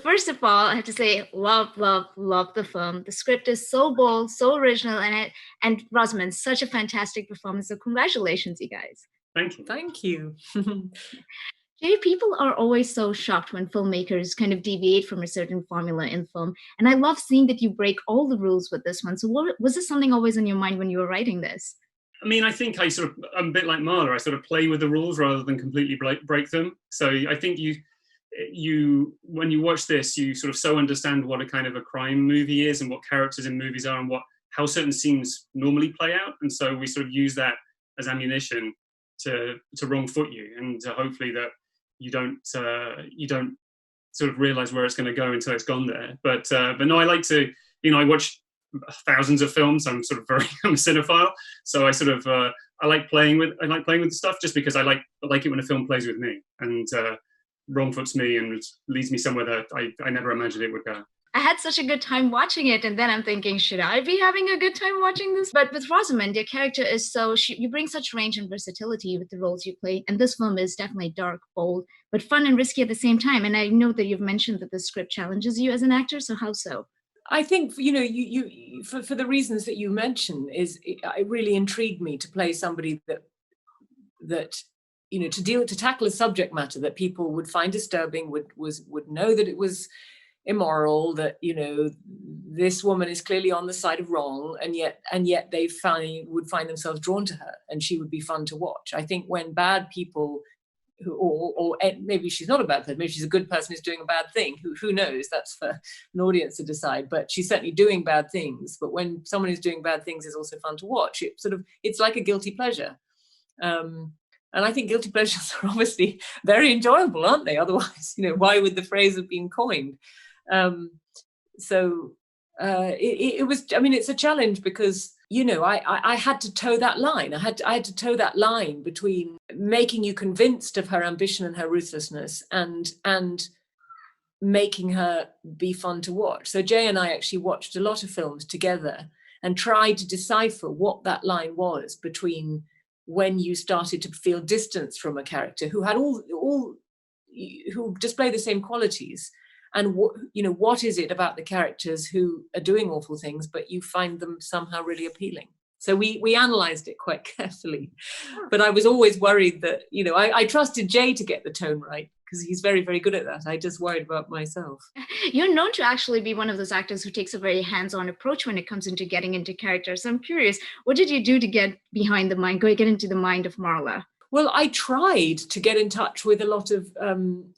first of all, I have to say, love the film. The script is so bold, so original, and Rosamund, such a fantastic performance. So congratulations, you guys. Thank you. Thank you. Jay, people are always so shocked when filmmakers kind of deviate from a certain formula in film. And I love seeing that you break all the rules with this one. So was this something always in your mind when you were writing this? I mean, I think I'm a bit like Marla. I sort of play with the rules rather than completely break them. So I think when you watch this, you sort of so understand what a kind of a crime movie is and what characters in movies are and how certain scenes normally play out. And so we sort of use that as ammunition to wrong foot you, and hopefully that you don't sort of realize where it's going to go until it's gone there. But no, I like to, I watch thousands of films. I'm sort of I'm a cinephile, so I like playing with the stuff just because I like it when a film plays with me and wrong foots me and leads me somewhere that I never imagined it would go. I had such a good time watching it, and then I'm thinking, should I be having a good time watching this? But with Rosamund, your character is you bring such range and versatility with the roles you play, and this film is definitely dark, bold, but fun and risky at the same time. And I know that you've mentioned that the script challenges you as an actor, so how so? I think, you for the reasons that you mentioned, it really intrigued me to play somebody that to tackle a subject matter that people would find disturbing, would know that it was immoral, that this woman is clearly on the side of wrong, and yet they would find themselves drawn to her, and she would be fun to watch. I think when bad people or maybe she's not a bad person, maybe she's a good person who's doing a bad thing, who knows, that's for an audience to decide, but she's certainly doing bad things. But when someone who's doing bad things is also fun to watch, it's like a guilty pleasure. And I think guilty pleasures are obviously very enjoyable, aren't they? Otherwise, why would the phrase have been coined? It was, it's a challenge because, I had to toe that line. I had to toe that line between making you convinced of her ambition and her ruthlessness and making her be fun to watch. So Jay and I actually watched a lot of films together and tried to decipher what that line was between when you started to feel distance from a character who had who display the same qualities, and what is it about the characters who are doing awful things but you find them somehow really appealing. So we analysed it quite carefully, but I was always worried that I trusted Jay to get the tone right because he's very, very good at that. I just worried about myself. You're known to actually be one of those actors who takes a very hands-on approach when it comes into getting into characters. So I'm curious, what did you do to get into the mind of Marla? Well, I tried to get in touch with a lot of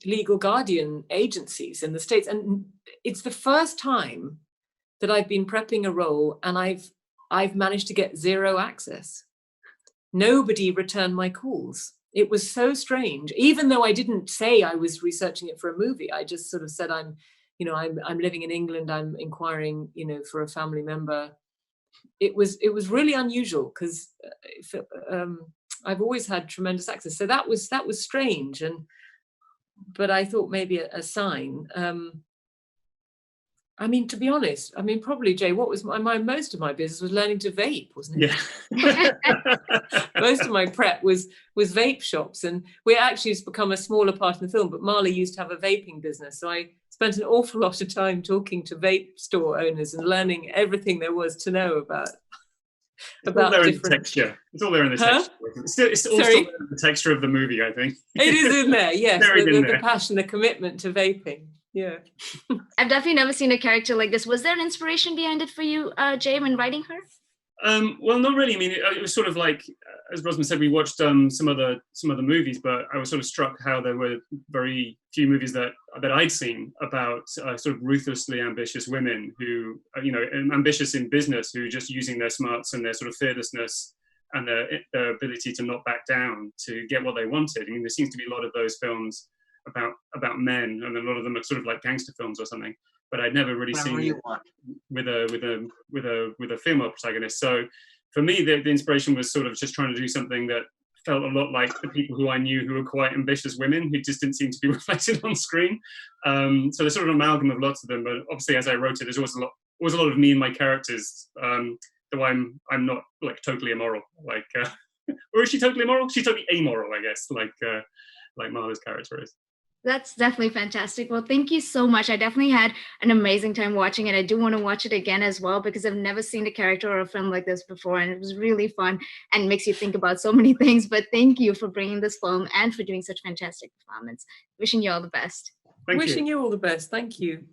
legal guardian agencies in the States, and it's the first time that I've been prepping a role and I've managed to get zero access. Nobody returned my calls. It was so strange. Even though I didn't say I was researching it for a movie, I just sort of said I'm living in England. I'm inquiring, for a family member. It was really unusual because I've always had tremendous access. So that was strange, but I thought maybe a sign. To be honest, probably, Jay, what was most of my business was learning to vape, wasn't it? Yeah. Most of my prep was vape shops, and we actually has become a smaller part of the film, but Marley used to have a vaping business. So I spent an awful lot of time talking to vape store owners and learning everything there was to know about It's all there in the texture. It's all there in the texture. It's all still in the texture of the movie, I think. It is in there, yes. The passion, the commitment to vaping. Yeah. I've definitely never seen a character like this. Was there an inspiration behind it for you, Jay, when writing her? Well, not really. It was sort of like, as Rosamund said, we watched some of the movies, but I was sort of struck how there were very few movies that I'd seen about sort of ruthlessly ambitious women who, ambitious in business, who just using their smarts and their sort of fearlessness and their ability to not back down to get what they wanted. There seems to be a lot of those films about men, and a lot of them are sort of like gangster films or something. But I'd never really seen it with a female protagonist. So for me, the inspiration was sort of just trying to do something that felt a lot like the people who I knew who were quite ambitious women who just didn't seem to be reflected on screen. So there's sort of an amalgam of lots of them. But obviously, as I wrote it, there's always a lot of me and my characters. Though I'm not like totally immoral. Or is she totally immoral? She's totally amoral, I guess. Like Marla's character is. That's definitely fantastic. Well, thank you so much. I definitely had an amazing time watching it. I do want to watch it again as well because I've never seen a character or a film like this before, and it was really fun and makes you think about so many things. But thank you for bringing this film and for doing such fantastic performance. Wishing you all the best. Thank you. Wishing you all the best. Thank you.